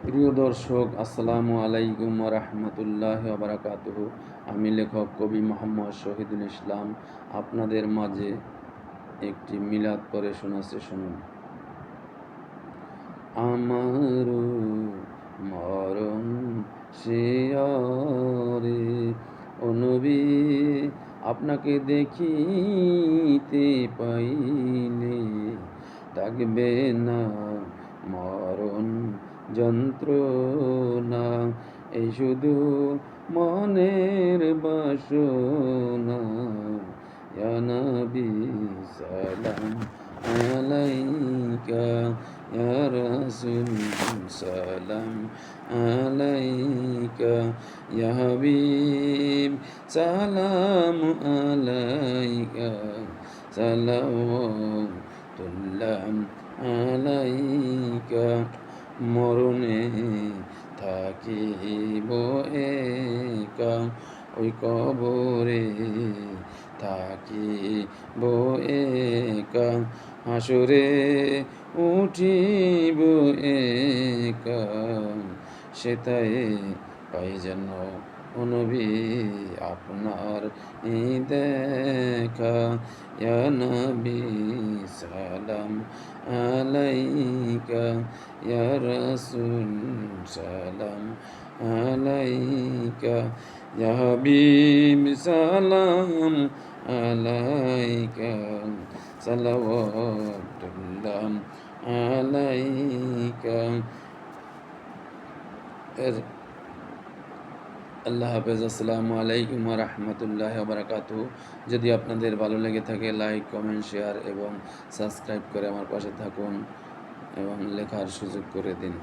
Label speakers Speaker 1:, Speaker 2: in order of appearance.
Speaker 1: প্রিয় দর্শক, আসসালামু আলাইকুম ওয়া রাহমাতুল্লাহি ওয়া বারাকাতুহু। আমি লেখক কবি মোহাম্মদ শহীদুল ইসলাম আপনাদের মাঝে একটি মিলাদ পড়ে শোনাচ্ছি, শুনুন। আমারও মরণ শিয়রে ও নবী, আপনাকে দেখিতে পাইলে থাকবে না মরণ যন্ত্রণা, এই শুধু মনের বাসনা। ইয়া নবী সালাম আলাইকা, ইয়া রাসূল সালাম আলাইকা, ইয়া হাবিব সালাম আলাইকা, সালাওয়াতুল্লাহ আলাইকা। মরণে থাকিব একা, ওই কবরে থাকিব একা, হাসরে উঠিব একা, সেটাই পাই যেন ও নবী আপনার দেখা। ইয়া নবী সালাম আলাইকা, ইয়া রাসূল সালাম আলাইকা, ইয়া হাবিব সালাম আলাইকা, সালাওয়াতুল্লাহ আলাইকা। আল্লাহ হাফেজ। আসসালামু আলাইকুম ওয়া রাহমাতুল্লাহি ওয়া বারাকাতুহু। যদি আপনাদের ভালো লেগে থাকে, লাইক, কমেন্ট, শেয়ার এবং সাবস্ক্রাইব করে আমার পাশে থাকুন এবং লেখার সুযোগ করে দিন।